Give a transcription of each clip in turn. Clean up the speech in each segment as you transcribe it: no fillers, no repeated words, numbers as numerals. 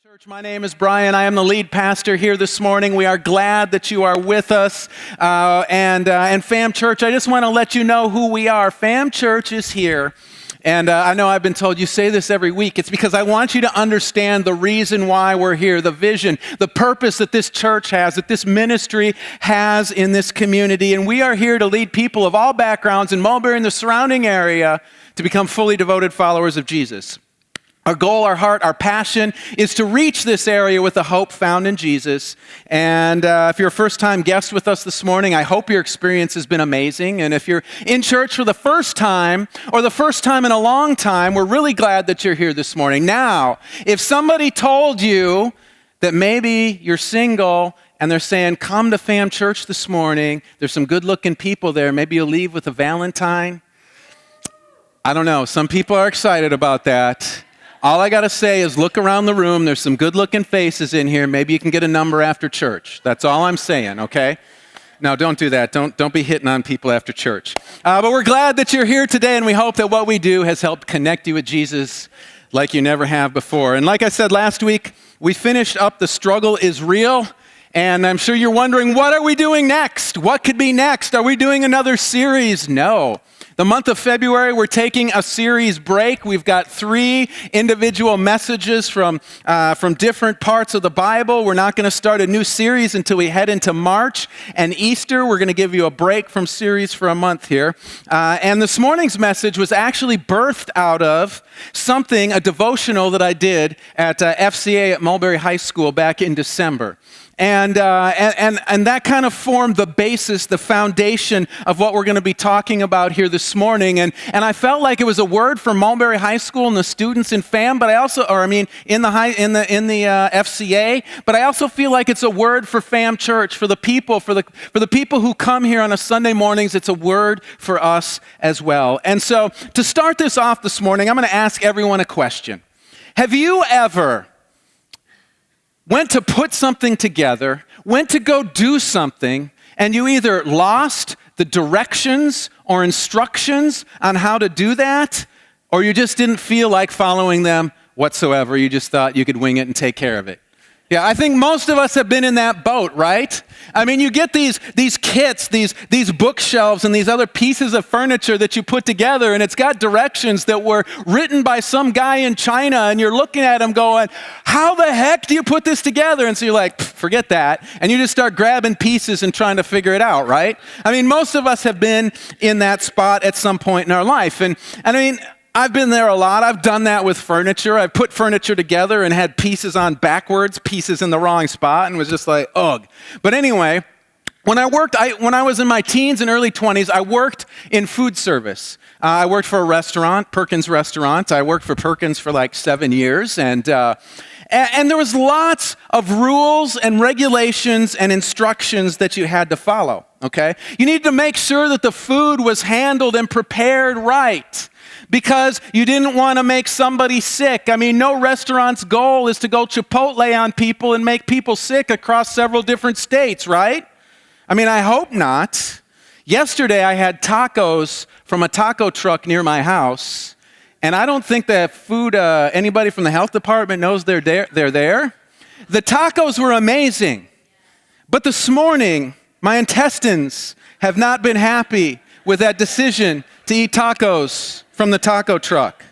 Church, my name is Brian. I am the lead pastor here this morning. We are glad that you are with us. And Fam Church, I just want to let you know who we are. Fam Church is here. And I know I've been told you say this every week. It's because I want you to understand the reason why we're here, the vision, the purpose that this church has, that this ministry has in this community. And we are here to lead people of all backgrounds in Mulberry and the surrounding area to become fully devoted followers of Jesus. Our goal, our heart, our passion is to reach this area with the hope found in Jesus. And if you're a first-time guest with us this morning, I hope your experience has been amazing. And if you're in church for the first time or the first time in a long time, we're really glad that you're here this morning. Now, if somebody told you that maybe you're single and they're saying, come to Fam Church this morning, there's some good-looking people there, maybe you'll leave with a Valentine. I don't know. Some people are excited about that. All I got to say is look around the room. There's some good-looking faces in here. Maybe you can get a number after church. That's all I'm saying, okay? No, don't do that. Don't be hitting on people after church. But we're glad that you're here today, and we hope that what we do has helped connect you with Jesus like you never have before. And like I said last week, we finished up The Struggle is Real, and I'm sure you're wondering, what are we doing next? What could be next? Are we doing another series? No. The month of February, we're taking a series break. We've got 3 individual messages from different parts of the Bible. We're not going to start a new series until we head into March and Easter. We're going to give you a break from series for a month here. And this morning's message was actually birthed out of a devotional that I did at FCA at Mulberry High School back in December. And that kind of formed the basis, the foundation of what we're going to be talking about here this morning. And I felt like it was a word for Mulberry High School and the students in FAM, but in the FCA. But I also feel like it's a word for FAM Church, for the people, for the people who come here on a Sunday mornings. It's a word for us as well. And so to start this off this morning, I'm going to ask everyone a question. Have you ever went to put something together, went to go do something, and you either lost the directions or instructions on how to do that, or you just didn't feel like following them whatsoever. You just thought you could wing it and take care of it. Yeah, I think most of us have been in that boat, right? I mean, you get these kits, these bookshelves and these other pieces of furniture that you put together, and it's got directions that were written by some guy in China, and you're looking at them going, how the heck do you put this together? And so you're like, forget that, and you just start grabbing pieces and trying to figure it out, right? I mean, most of us have been in that spot at some point in our life, and I mean, I've been there a lot. I've done that with furniture. I've put furniture together and had pieces on backwards, pieces in the wrong spot, and was just like, ugh. But anyway, when I was in my teens and early 20s, I worked in food service. I worked for a restaurant, Perkins Restaurant. I worked for Perkins for like 7 years, and there was lots of rules and regulations and instructions that you had to follow, okay? You needed to make sure that the food was handled and prepared right, because you didn't want to make somebody sick. I mean, no restaurant's goal is to go Chipotle on people and make people sick across several different states, right? I mean, I hope not. Yesterday, I had tacos from a taco truck near my house, and I don't think that anybody from the health department knows they're there. The tacos were amazing, but this morning, my intestines have not been happy with that decision to eat tacos from the taco truck.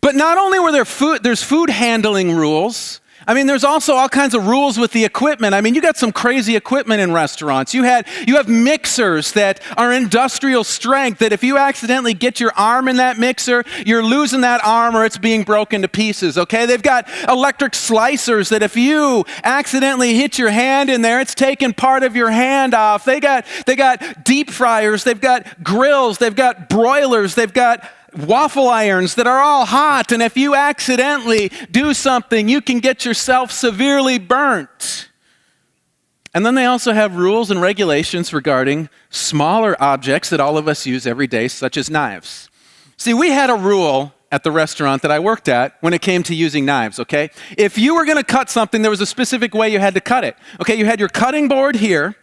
But not only were there's food handling rules. I mean, there's also all kinds of rules with the equipment. I mean, you got some crazy equipment in restaurants. You have mixers that are industrial strength, that if you accidentally get your arm in that mixer, you're losing that arm or it's being broken to pieces, okay? They've got electric slicers that if you accidentally hit your hand in there, it's taking part of your hand off. They got deep fryers, they've got grills, they've got broilers, they've got waffle irons that are all hot, and if you accidentally do something, you can get yourself severely burnt. And then they also have rules and regulations regarding smaller objects that all of us use every day, such as knives. See, we had a rule at the restaurant that I worked at when it came to using knives, okay? If you were going to cut something, there was a specific way you had to cut it. Okay, you had your cutting board here,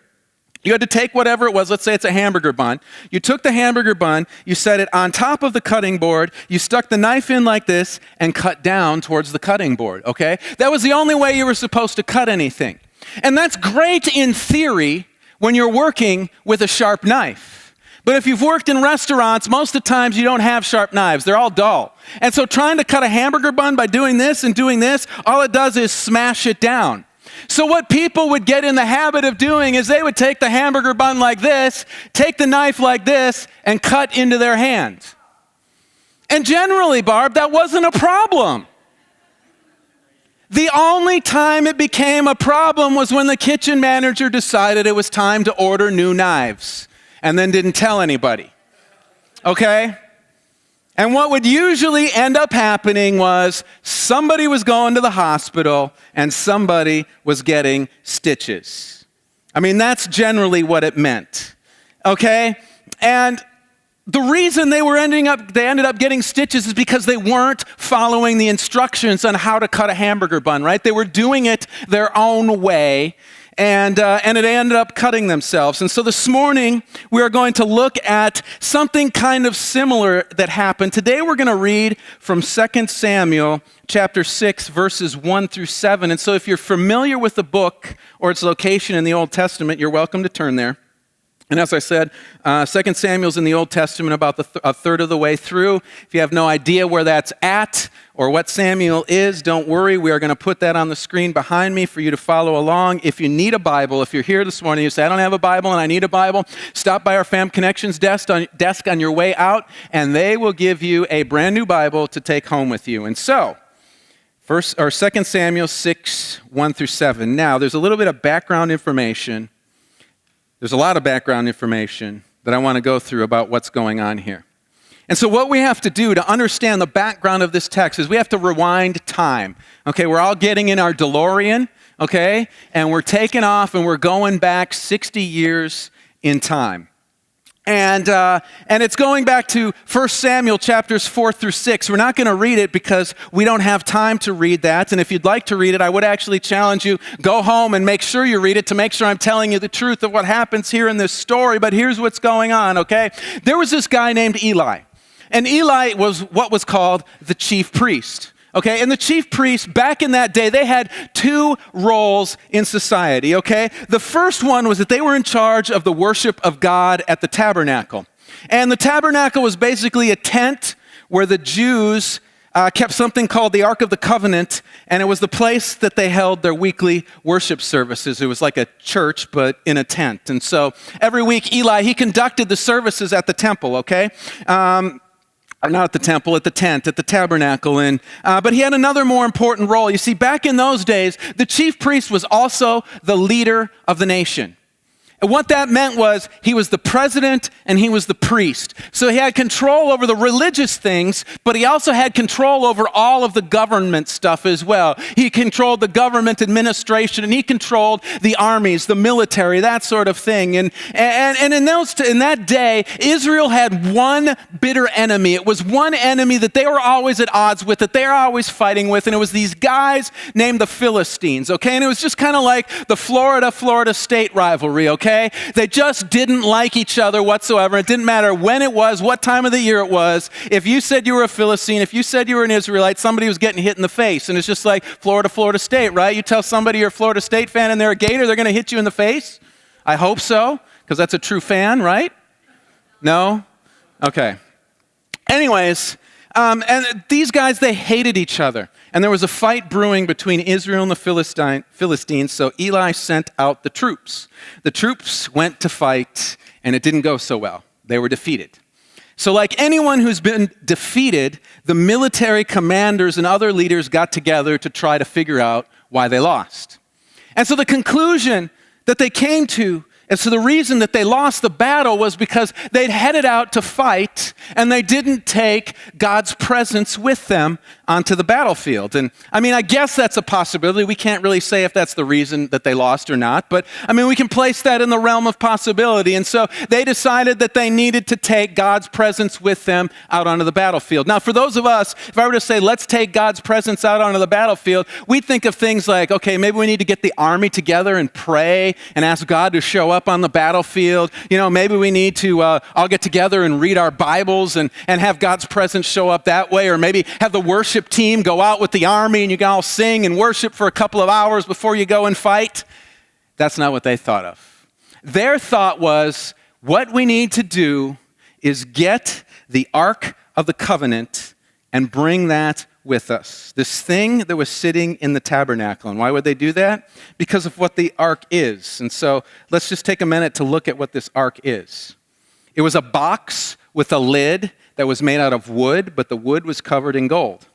You had to take whatever it was, let's say it's a hamburger bun. You took the hamburger bun, you set it on top of the cutting board, you stuck the knife in like this, and cut down towards the cutting board, okay? That was the only way you were supposed to cut anything. And that's great in theory when you're working with a sharp knife. But if you've worked in restaurants, most of the times you don't have sharp knives. They're all dull. And so trying to cut a hamburger bun by doing this and doing this, all it does is smash it down. So what people would get in the habit of doing is they would take the hamburger bun like this, take the knife like this, and cut into their hand. And generally, Barb, that wasn't a problem. The only time it became a problem was when the kitchen manager decided it was time to order new knives and then didn't tell anybody. Okay? And what would usually end up happening was somebody was going to the hospital and somebody was getting stitches. I mean, that's generally what it meant. Okay? And the reason they ended up getting stitches is because they weren't following the instructions on how to cut a hamburger bun, right? They were doing it their own way. And it ended up cutting themselves. And so this morning, we are going to look at something kind of similar that happened. Today, we're going to read from 2 Samuel chapter 6, verses 1 through 7. And so if you're familiar with the book or its location in the Old Testament, you're welcome to turn there. And as I said, 2 Samuel's in the Old Testament about a third of the way through. If you have no idea where that's at or what Samuel is, don't worry. We are going to put that on the screen behind me for you to follow along. If you need a Bible, if you're here this morning, you say, I don't have a Bible and I need a Bible, stop by our Fam Connections desk on your way out, and they will give you a brand new Bible to take home with you. And so, 2 Samuel 6, 1 through 7. Now, there's a little bit of background information. There's a lot of background information that I want to go through about what's going on here. And so what we have to do to understand the background of this text is we have to rewind time. Okay, we're all getting in our DeLorean, okay? And we're taking off and we're going back 60 years in time. And it's going back to 1 Samuel chapters 4 through 6. We're not going to read it because we don't have time to read that. And if you'd like to read it, I would actually challenge you, go home and make sure you read it to make sure I'm telling you the truth of what happens here in this story. But here's what's going on, okay? There was this guy named Eli. And Eli was what was called the chief priest. Okay, and the chief priests back in that day, they had two roles in society, okay? The first one was that they were in charge of the worship of God at the tabernacle. And the tabernacle was basically a tent where the Jews kept something called the Ark of the Covenant, and it was the place that they held their weekly worship services. It was like a church, but in a tent. And so every week, Eli, he conducted the services at the temple, okay? Or not at the temple, at the tent, at the tabernacle. But he had another more important role. You see, back in those days, the chief priest was also the leader of the nation. And what that meant was he was the president and he was the priest. So he had control over the religious things, but he also had control over all of the government stuff as well. He controlled the government administration and he controlled the armies, the military, that sort of thing. And in that day, Israel had one bitter enemy. It was one enemy that they were always at odds with, that they were always fighting with, and it was these guys named the Philistines, okay? And it was just kind of like the Florida State rivalry, okay? They just didn't like each other whatsoever. It didn't matter when it was, what time of the year it was. If you said you were a Philistine, if you said you were an Israelite, somebody was getting hit in the face. And it's just like Florida State, right? You tell somebody you're a Florida State fan and they're a Gator, they're going to hit you in the face? I hope so, because that's a true fan, right? No? Okay. Anyways, and these guys, they hated each other. And there was a fight brewing between Israel and the Philistines, so Eli sent out the troops. The troops went to fight, and it didn't go so well. They were defeated. So like anyone who's been defeated, the military commanders and other leaders got together to try to figure out why they lost. And so the conclusion that they came to, and so the reason that they lost the battle was because they'd headed out to fight and they didn't take God's presence with them onto the battlefield. And I mean, I guess that's a possibility. We can't really say if that's the reason that they lost or not, but I mean, we can place that in the realm of possibility. And so they decided that they needed to take God's presence with them out onto the battlefield. Now, for those of us, if I were to say, let's take God's presence out onto the battlefield, we think of things like, okay, maybe we need to get the army together and pray and ask God to show up up on the battlefield. Maybe we need to all get together and read our Bibles and have God's presence show up that way. Or maybe have the worship team go out with the army and you can all sing and worship for a couple of hours before you go and fight. That's not what they thought of. Their thought was, what we need to do is get the Ark of the Covenant and bring that with us. This thing that was sitting in the tabernacle. And why would they do that? Because of what the ark is. And so let's just take a minute to look at what this ark is. It was a box with a lid that was made out of wood, but the wood was covered in gold.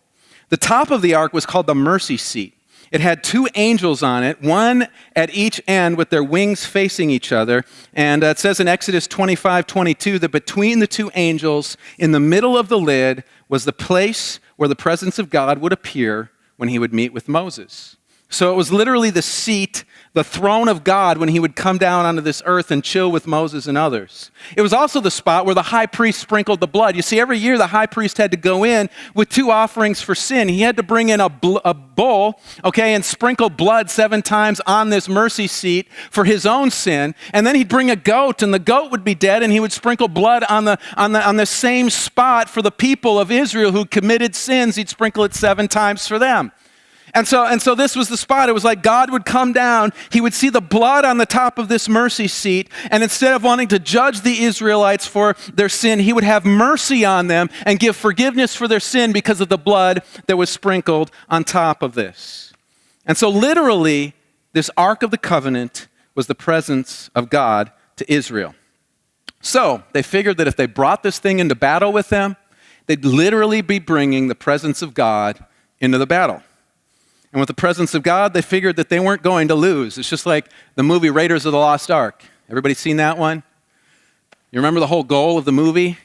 The top of the ark was called the mercy seat. It had 2 angels on it, one at each end with their wings facing each other. And it says in Exodus 25:22 that between the 2 angels, in the middle of the lid, was the place where the presence of God would appear when he would meet with Moses. So it was literally the seat, the throne of God when he would come down onto this earth and chill with Moses and others. It was also the spot where the high priest sprinkled the blood. You see, every year the high priest had to go in with 2 offerings for sin. He had to bring in a bull, and sprinkle blood 7 times on this mercy seat for his own sin. And then he'd bring a goat, and the goat would be dead, and he would sprinkle blood on the same spot for the people of Israel who committed sins. He'd sprinkle it 7 times for them. And so this was the spot. It was like God would come down, he would see the blood on the top of this mercy seat, and instead of wanting to judge the Israelites for their sin, he would have mercy on them and give forgiveness for their sin because of the blood that was sprinkled on top of this. And so literally, this Ark of the Covenant was the presence of God to Israel. So they figured that if they brought this thing into battle with them, they'd literally be bringing the presence of God into the battle. And with the presence of God, they figured that they weren't going to lose. It's just like the movie Raiders of the Lost Ark. Everybody seen that one? You remember the whole goal of the movie?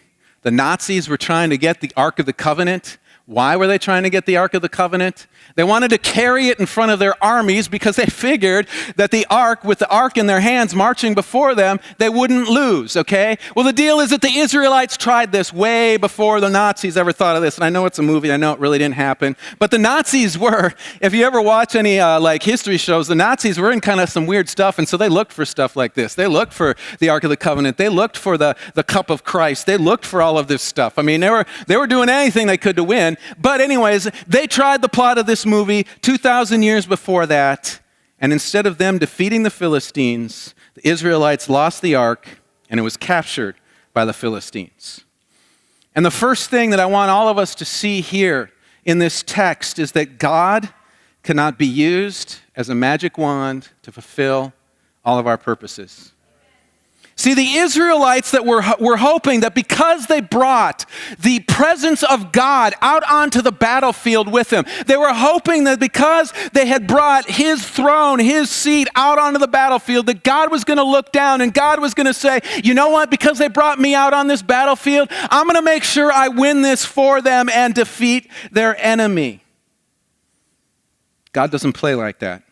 The Nazis were trying to get the Ark of the Covenant. Why were they trying to get the Ark of the Covenant? They wanted to carry it in front of their armies because they figured that the Ark, with the Ark in their hands marching before them, they wouldn't lose, okay? Well, the deal is that the Israelites tried this way before the Nazis ever thought of this. And I know it's a movie. I know it really didn't happen. But the Nazis were, if you ever watch any history shows, the Nazis were in kind of some weird stuff. And so they looked for stuff like this. They looked for the Ark of the Covenant. They looked for the cup of Christ. They looked for all of this stuff. I mean, they were doing anything they could to win. But anyways, they tried the plot of this movie 2,000 years before that, and instead of them defeating the Philistines, the Israelites lost the ark, and it was captured by the Philistines. And the first thing that I want all of us to see here in this text is that God cannot be used as a magic wand to fulfill all of our purposes. See, the Israelites that were hoping that because they brought the presence of God out onto the battlefield with them, they were hoping that because they had brought his throne, his seat out onto the battlefield, that God was going to look down and God was going to say, you know what, because they brought me out on this battlefield, I'm going to make sure I win this for them and defeat their enemy. God doesn't play like that.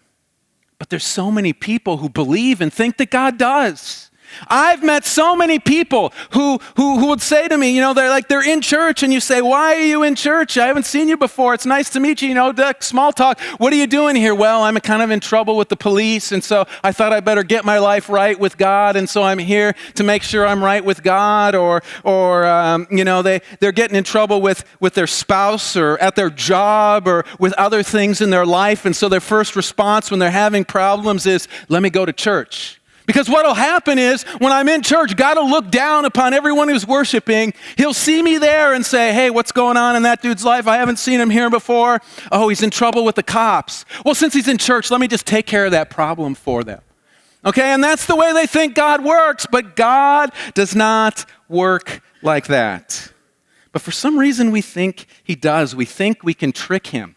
But there's so many people who believe and think that God does. I've met so many people who would say to me, they're in church, and you say, why are you in church? I haven't seen you before. It's nice to meet you, small talk. What are you doing here? Well, I'm kind of in trouble with the police, and so I thought I better get my life right with God, and so I'm here to make sure I'm right with God, or they're getting in trouble with their spouse or at their job or with other things in their life, and so their first response when they're having problems is, let me go to church. Because what will happen is, when I'm in church, God will look down upon everyone who's worshiping. He'll see me there and say, hey, what's going on in that dude's life? I haven't seen him here before. Oh, he's in trouble with the cops. Well, since he's in church, let me just take care of that problem for them. Okay, and that's the way they think God works, but God does not work like that. But for some reason, we think he does. We think we can trick him.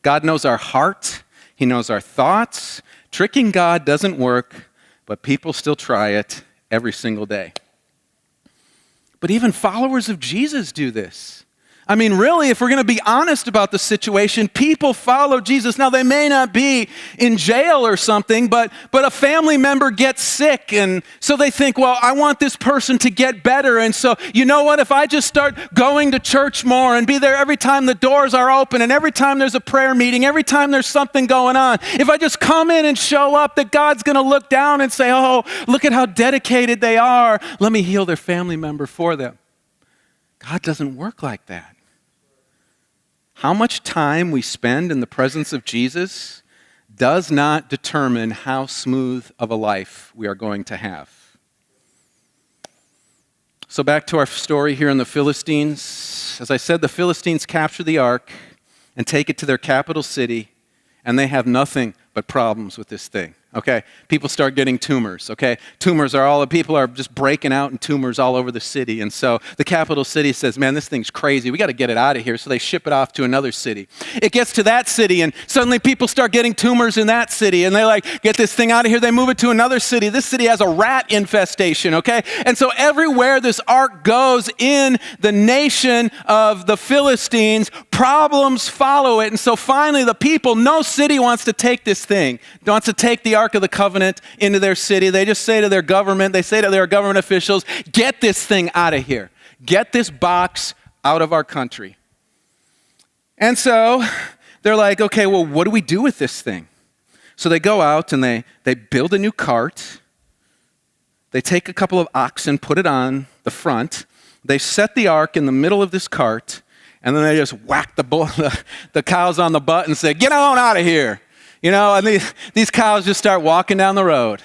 God knows our heart. He knows our thoughts. Tricking God doesn't work. But people still try it every single day. But even followers of Jesus do this. I mean, really, if we're going to be honest about the situation, people follow Jesus. Now, they may not be in jail or something, but a family member gets sick, and so they think, well, I want this person to get better, and so, you know what, if I just start going to church more and be there every time the doors are open and every time there's a prayer meeting, every time there's something going on, if I just come in and show up, that God's going to look down and say, oh, look at how dedicated they are. Let me heal their family member for them. God doesn't work like that. How much time we spend in the presence of Jesus does not determine how smooth of a life we are going to have. So back to our story here in the Philistines. As I said, the Philistines capture the ark and take it to their capital city, and they have nothing but problems with this thing. Okay, people start getting tumors, okay? People are just breaking out in tumors all over the city. And so the capital city says, man, this thing's crazy. We got to get it out of here. So they ship it off to another city. It gets to that city, and suddenly people start getting tumors in that city. And they get this thing out of here. They move it to another city. This city has a rat infestation, okay? And so everywhere this ark goes in the nation of the Philistines, problems follow it. And so finally no city wants to take this thing, wants to take the Ark of the Covenant into their city. They just say to their government, officials, get this thing out of here. Get this box out of our country. And so they're like, okay, well, what do we do with this thing? So they go out and they build a new cart. They take a couple of oxen, put it on the front. They set the ark in the middle of this cart, and then they just whack the cows on the butt and say, get on out of here. And these cows just start walking down the road.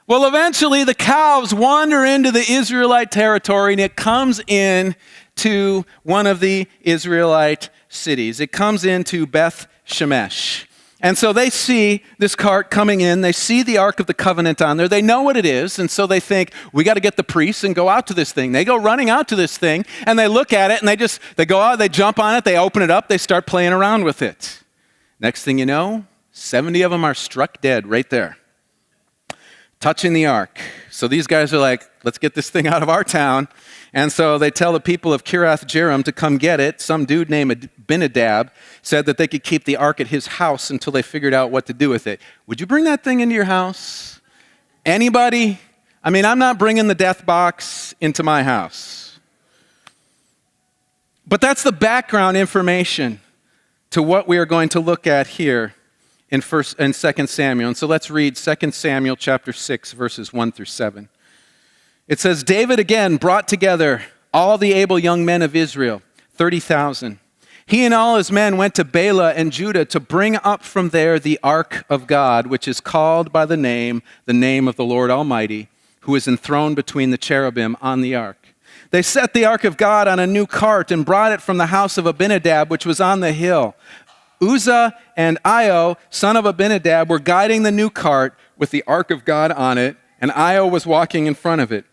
Well, eventually the cows wander into the Israelite territory, and it comes in to one of the Israelite cities. It comes into Beth Shemesh. And so they see this cart coming in. They see the Ark of the Covenant on there. They know what it is, and so they think, we got to get the priests and go out to this thing. They go running out to this thing, and they look at it, and they go out, they jump on it, they open it up, they start playing around with it. Next thing you know, 70 of them are struck dead right there, touching the ark. So these guys are like, let's get this thing out of our town. And so they tell the people of Kiriath Jearim to come get it. Some dude named Abinadab said that they could keep the ark at his house until they figured out what to do with it. Would you bring that thing into your house? Anybody? I mean, I'm not bringing the death box into my house. But that's the background information to what we are going to look at here in 2 Samuel. And so let's read 2 Samuel chapter 6, verses 1 through 7. It says, David again brought together all the able young men of Israel, 30,000. He and all his men went to Bela and Judah to bring up from there the ark of God, which is called by the name of the Lord Almighty, who is enthroned between the cherubim on the ark. They set the ark of God on a new cart and brought it from the house of Abinadab, which was on the hill. Uzzah and Io, son of Abinadab, were guiding the new cart with the ark of God on it, and Io was walking in front of it.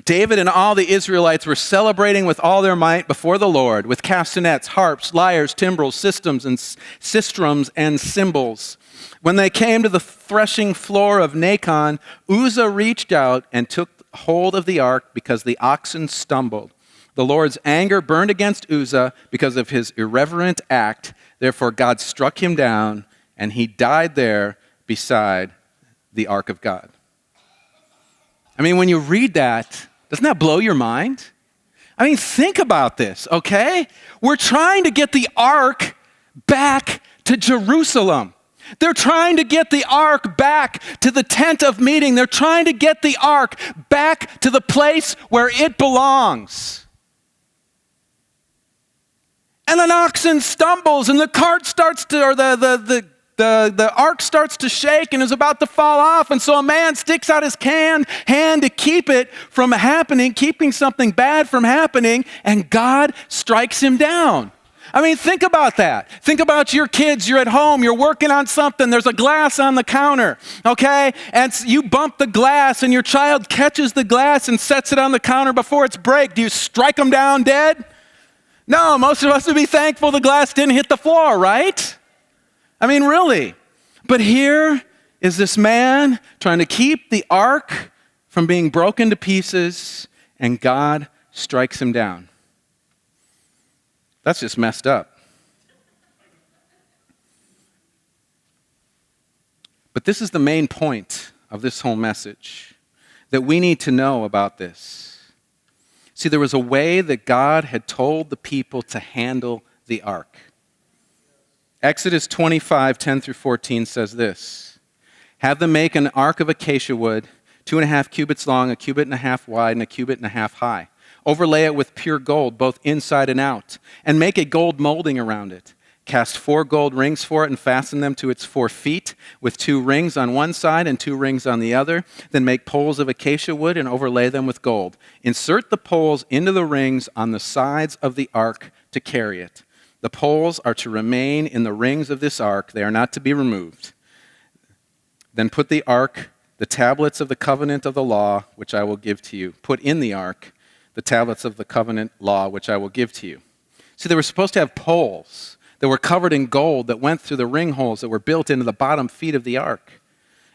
David and all the Israelites were celebrating with all their might before the Lord, with castanets, harps, lyres, timbrels, sistrums, and cymbals. When they came to the threshing floor of Nacon, Uzzah reached out and took hold of the ark because the oxen stumbled. The Lord's anger burned against Uzzah because of his irreverent act. Therefore, God struck him down, and he died there beside the ark of God. I mean, when you read that, doesn't that blow your mind? I mean, think about this, okay? We're trying to get the ark back to Jerusalem. They're trying to get the ark back to the tent of meeting. They're trying to get the ark back to the place where it belongs. And an oxen stumbles, and the cart starts to, or the ark starts to shake and is about to fall off. And so a man sticks out his hand to keep it from happening, keeping something bad from happening, and God strikes him down. I mean, think about that. Think about your kids. You're at home. You're working on something. There's a glass on the counter, okay? And you bump the glass, and your child catches the glass and sets it on the counter before it's break. Do you strike them down dead? No, most of us would be thankful the glass didn't hit the floor, right? I mean, really. But here is this man trying to keep the ark from being broken to pieces, and God strikes him down. That's just messed up. But this is the main point of this whole message, that we need to know about this. See, there was a way that God had told the people to handle the ark. Exodus 25:10-14 says this: "Have them make an ark of acacia wood, 2.5 cubits long, 1.5 cubits wide, and 1.5 cubits high. Overlay it with pure gold, both inside and out, and make a gold molding around it. Cast 4 gold rings for it and fasten them to its 4 feet, with 2 rings on one side and 2 rings on the other. Then make poles of acacia wood and overlay them with gold. Insert the poles into the rings on the sides of the ark to carry it. The poles are to remain in the rings of this ark. They are not to be removed. Then put the ark, the tablets of the covenant of the law, which I will give to you. Put in the ark the tablets of the covenant law, which I will give to you." See, they were supposed to have poles that were covered in gold that went through the ring holes that were built into the bottom feet of the ark.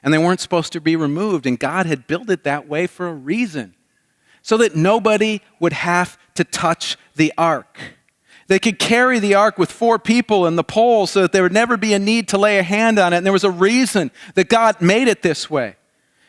And they weren't supposed to be removed, and God had built it that way for a reason, so that nobody would have to touch the ark. They could carry the ark with 4 people and the poles so that there would never be a need to lay a hand on it, and there was a reason that God made it this way.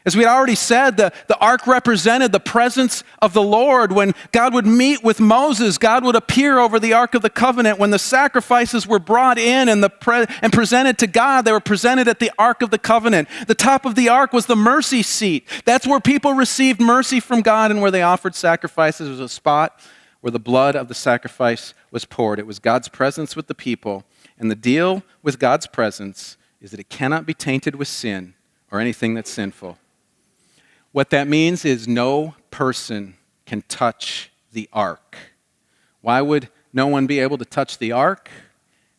As we had already said, the ark represented the presence of the Lord. When God would meet with Moses, God would appear over the Ark of the Covenant. When the sacrifices were brought in and presented to God, they were presented at the Ark of the Covenant. The top of the ark was the mercy seat. That's where people received mercy from God and where they offered sacrifices. It was a spot where the blood of the sacrifice was poured. It was God's presence with the people. And the deal with God's presence is that it cannot be tainted with sin or anything that's sinful. What that means is no person can touch the ark. Why would no one be able to touch the ark?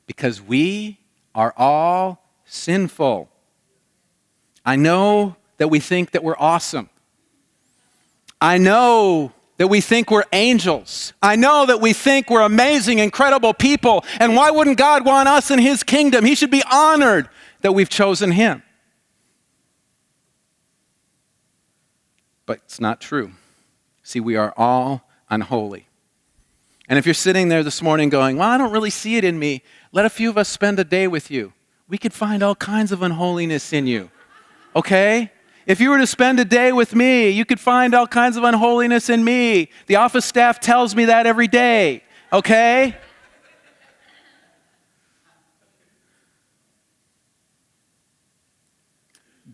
Because we are all sinful. I know that we think that we're awesome. I know that we think we're angels. I know that we think we're amazing, incredible people. And why wouldn't God want us in His kingdom? He should be honored that we've chosen Him. But it's not true. See, we are all unholy. And if you're sitting there this morning going, "Well, I don't really see it in me," let a few of us spend a day with you. We could find all kinds of unholiness in you, okay? If you were to spend a day with me, you could find all kinds of unholiness in me. The office staff tells me that every day, okay?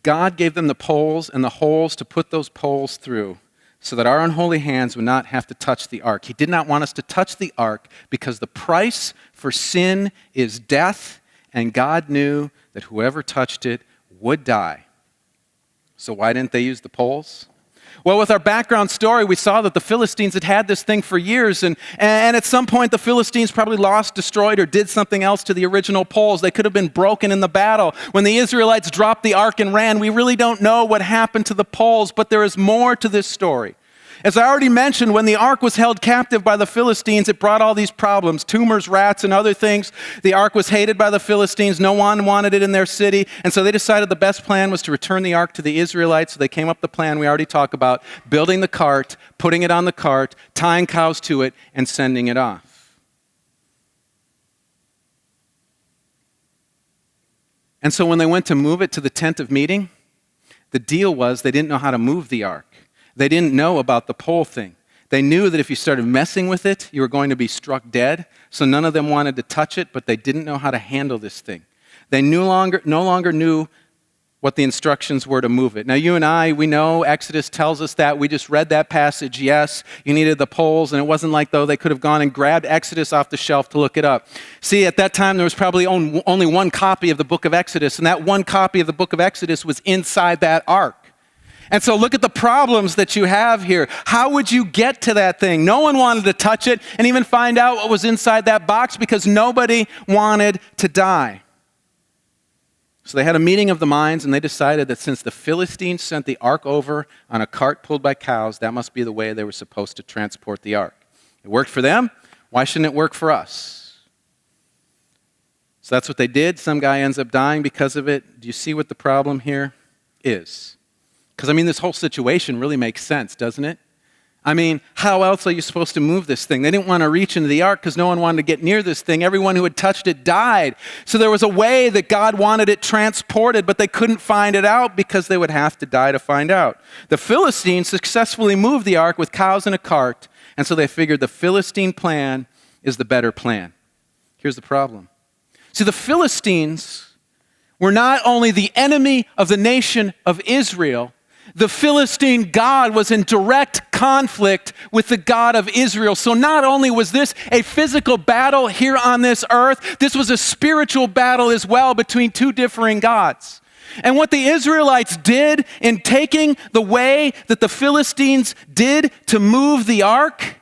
God gave them the poles and the holes to put those poles through so that our unholy hands would not have to touch the ark. He did not want us to touch the ark because the price for sin is death, and God knew that whoever touched it would die. So why didn't they use the poles? Well, with our background story, we saw that the Philistines had this thing for years, and at some point the Philistines probably lost, destroyed, or did something else to the original poles. They could have been broken in the battle. When the Israelites dropped the ark and ran, we really don't know what happened to the poles, but there is more to this story. As I already mentioned, when the ark was held captive by the Philistines, it brought all these problems, tumors, rats, and other things. The ark was hated by the Philistines. No one wanted it in their city. And so they decided the best plan was to return the ark to the Israelites. So they came up with the plan we already talked about, building the cart, putting it on the cart, tying cows to it, and sending it off. And so when they went to move it to the tent of meeting, the deal was they didn't know how to move the ark. They didn't know about the pole thing. They knew that if you started messing with it, you were going to be struck dead. So none of them wanted to touch it, but they didn't know how to handle this thing. They no longer knew what the instructions were to move it. Now you and I, we know Exodus tells us that. We just read that passage. Yes, you needed the poles, and it wasn't like though they could have gone and grabbed Exodus off the shelf to look it up. See, at that time there was probably only one copy of the book of Exodus, and that one copy of the book of Exodus was inside that ark. And so look at the problems that you have here. How would you get to that thing? No one wanted to touch it and even find out what was inside that box because nobody wanted to die. So they had a meeting of the minds, and they decided that since the Philistines sent the ark over on a cart pulled by cows, that must be the way they were supposed to transport the ark. It worked for them. Why shouldn't it work for us? So that's what they did. Some guy ends up dying because of it. Do you see what the problem here is? Because, this whole situation really makes sense, doesn't it? I mean, how else are you supposed to move this thing? They didn't want to reach into the ark because no one wanted to get near this thing. Everyone who had touched it died. So there was a way that God wanted it transported, but they couldn't find it out because they would have to die to find out. The Philistines successfully moved the ark with cows in a cart, and so they figured the Philistine plan is the better plan. Here's the problem. See, the Philistines were not only the enemy of the nation of Israel, the Philistine God was in direct conflict with the God of Israel. So not only was this a physical battle here on this earth, this was a spiritual battle as well between two differing gods. And what the Israelites did in taking the way that the Philistines did to move the ark,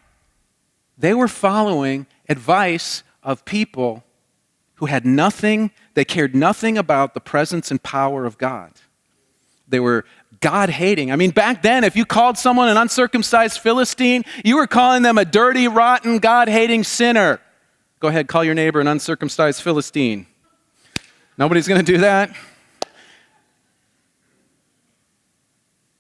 they were following advice of people who had nothing, they cared nothing about the presence and power of God. They were God-hating. I mean, back then, if you called someone an uncircumcised Philistine, you were calling them a dirty, rotten, God-hating sinner. Go ahead, call your neighbor an uncircumcised Philistine. Nobody's going to do that?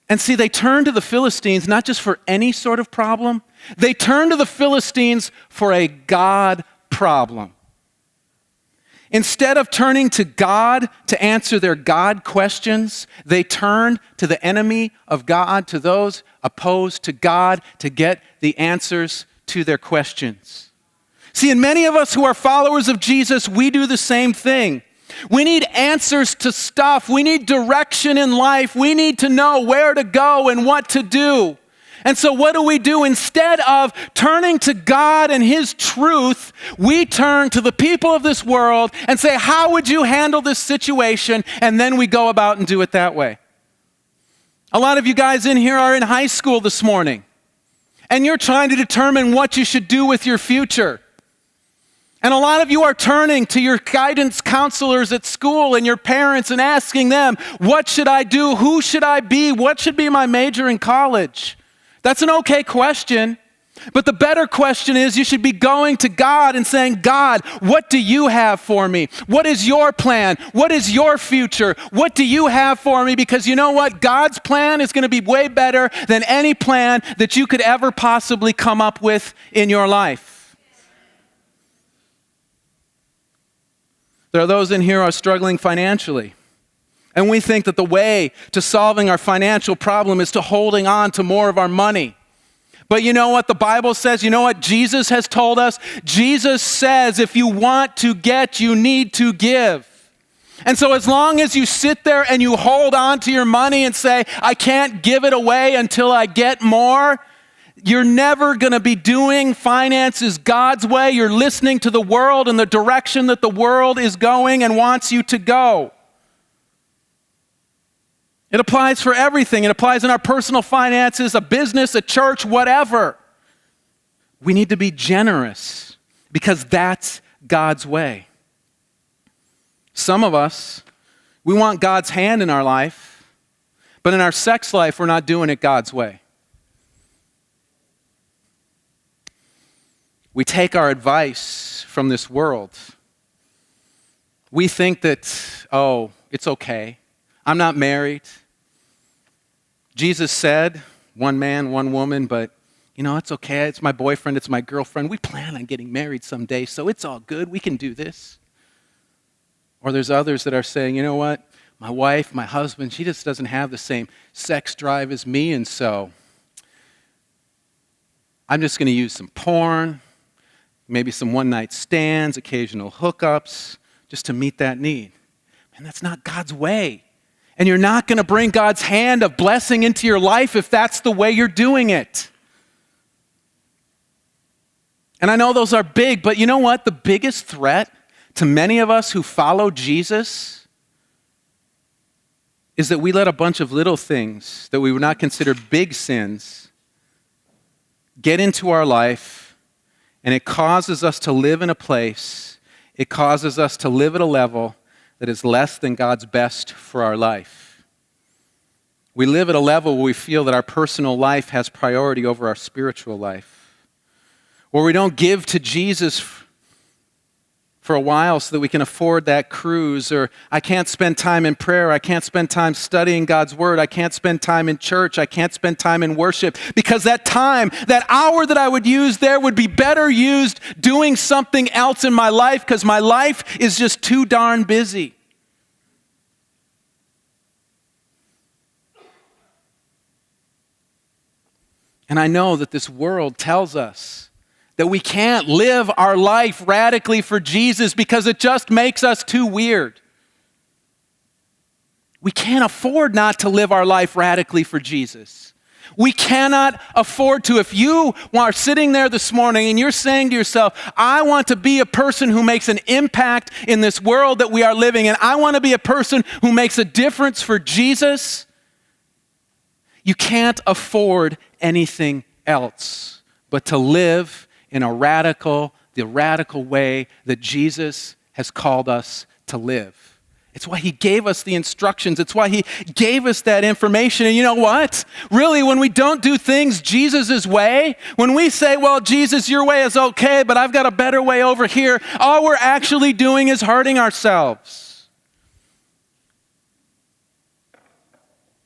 And see, they turned to the Philistines not just for any sort of problem. They turned to the Philistines for a God problem. Instead of turning to God to answer their God questions, they turned to the enemy of God, to those opposed to God, to get the answers to their questions. See, and many of us who are followers of Jesus, we do the same thing. We need answers to stuff. We need direction in life. We need to know where to go and what to do. And so what do? Instead of turning to God and His truth, we turn to the people of this world and say, how would you handle this situation? And then we go about and do it that way. A lot of you guys in here are in high school this morning, and you're trying to determine what you should do with your future. And a lot of you are turning to your guidance counselors at school and your parents and asking them, what should I do? Who should I be? What should be my major in college? That's an okay question, but the better question is you should be going to God and saying, God, what do you have for me? What is your plan? What is your future? What do you have for me? Because you know what? God's plan is going to be way better than any plan that you could ever possibly come up with in your life. There are those in here who are struggling financially. And we think that the way to solving our financial problem is to holding on to more of our money. But you know what the Bible says? You know what Jesus has told us? Jesus says if you want to get, you need to give. And so as long as you sit there and you hold on to your money and say, I can't give it away until I get more, you're never going to be doing finances God's way. You're listening to the world and the direction that the world is going and wants you to go. It applies for everything. It applies in our personal finances, a business, a church, whatever. We need to be generous because that's God's way. Some of us, we want God's hand in our life, but in our sex life, we're not doing it God's way. We take our advice from this world. We think that, oh, it's okay. I'm not married. Jesus said, one man, one woman, but you know, it's okay. It's my boyfriend, it's my girlfriend. We plan on getting married someday, so it's all good. We can do this. Or there's others that are saying, you know what? My wife, my husband, she just doesn't have the same sex drive as me, and so I'm just going to use some porn, maybe some one-night stands, occasional hookups, just to meet that need. And that's not God's way. And you're not going to bring God's hand of blessing into your life if that's the way you're doing it. And I know those are big, but you know what? The biggest threat to many of us who follow Jesus is that we let a bunch of little things that we would not consider big sins get into our life, and it causes us to live in a place, it causes us to live at a level that is less than God's best for our life. We live at a level where we feel that our personal life has priority over our spiritual life, where we don't give to Jesus for a while so that we can afford that cruise, or I can't spend time in prayer, I can't spend time studying God's word, I can't spend time in church, I can't spend time in worship, because that time, that hour that I would use there would be better used doing something else in my life, because my life is just too darn busy. And I know that this world tells us that we can't live our life radically for Jesus because it just makes us too weird. We can't afford not to live our life radically for Jesus. We cannot afford to. If you are sitting there this morning and you're saying to yourself, I want to be a person who makes an impact in this world that we are living in, I want to be a person who makes a difference for Jesus, you can't afford anything else but to live in the radical way that Jesus has called us to live. It's why he gave us the instructions. It's why he gave us that information. And you know what? Really, when we don't do things Jesus' way, when we say, well, Jesus, your way is okay, but I've got a better way over here, all we're actually doing is hurting ourselves.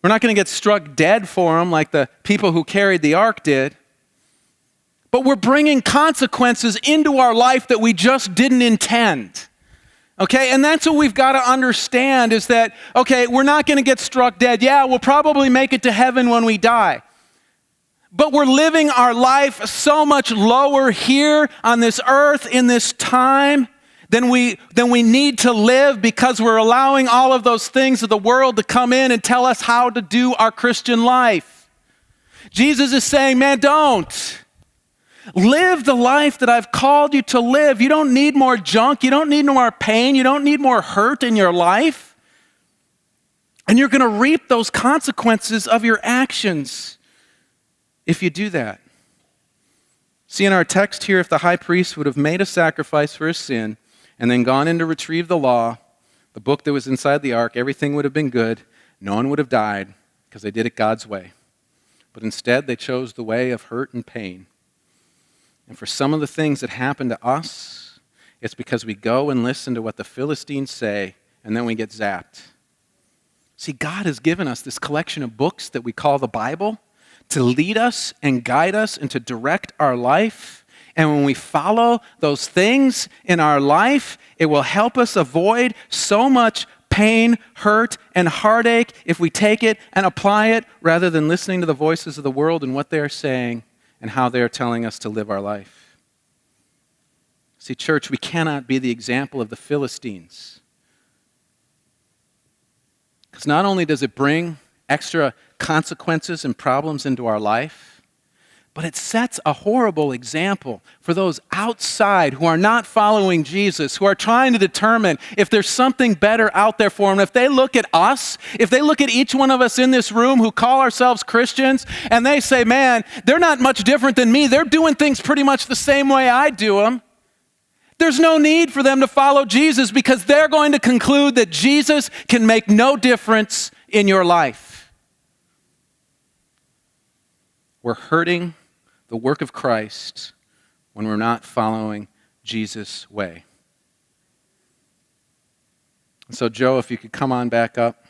We're not going to get struck dead for them like the people who carried the ark did. But we're bringing consequences into our life that we just didn't intend. Okay, and that's what we've got to understand is that, okay, we're not going to get struck dead. Yeah, we'll probably make it to heaven when we die. But we're living our life so much lower here on this earth in this time than we need to live, because we're allowing all of those things of the world to come in and tell us how to do our Christian life. Jesus is saying, man, don't. Live the life that I've called you to live. You don't need more junk. You don't need more pain. You don't need more hurt in your life. And you're going to reap those consequences of your actions if you do that. See, in our text here, if the high priest would have made a sacrifice for his sin and then gone in to retrieve the law, the book that was inside the ark, everything would have been good. No one would have died because they did it God's way. But instead, they chose the way of hurt and pain. And for some of the things that happen to us, it's because we go and listen to what the Philistines say, and then we get zapped. See, God has given us this collection of books that we call the Bible to lead us and guide us and to direct our life. And when we follow those things in our life, it will help us avoid so much pain, hurt, and heartache if we take it and apply it rather than listening to the voices of the world and what they are saying and how they are telling us to live our life. See, church, we cannot be the example of the Philistines. Because not only does it bring extra consequences and problems into our life, but it sets a horrible example for those outside who are not following Jesus, who are trying to determine if there's something better out there for them. If they look at us, if they look at each one of us in this room who call ourselves Christians, and they say, man, they're not much different than me. They're doing things pretty much the same way I do them. There's no need for them to follow Jesus because they're going to conclude that Jesus can make no difference in your life. We're hurting the work of Christ when we're not following Jesus' way. And so, Joe, if you could come on back up.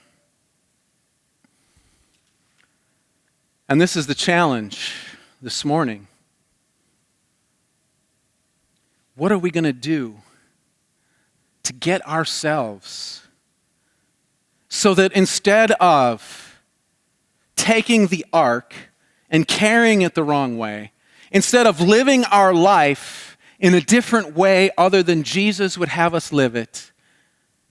And this is the challenge this morning. What are we going to do to get ourselves so that instead of taking the ark and carrying it the wrong way, instead of living our life in a different way other than Jesus would have us live it,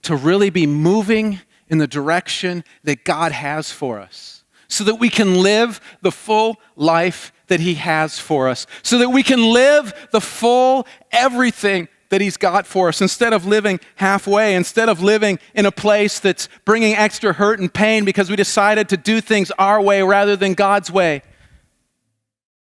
to really be moving in the direction that God has for us, so that we can live the full life that he has for us, so that we can live the full everything that he's got for us, instead of living halfway, instead of living in a place that's bringing extra hurt and pain because we decided to do things our way rather than God's way.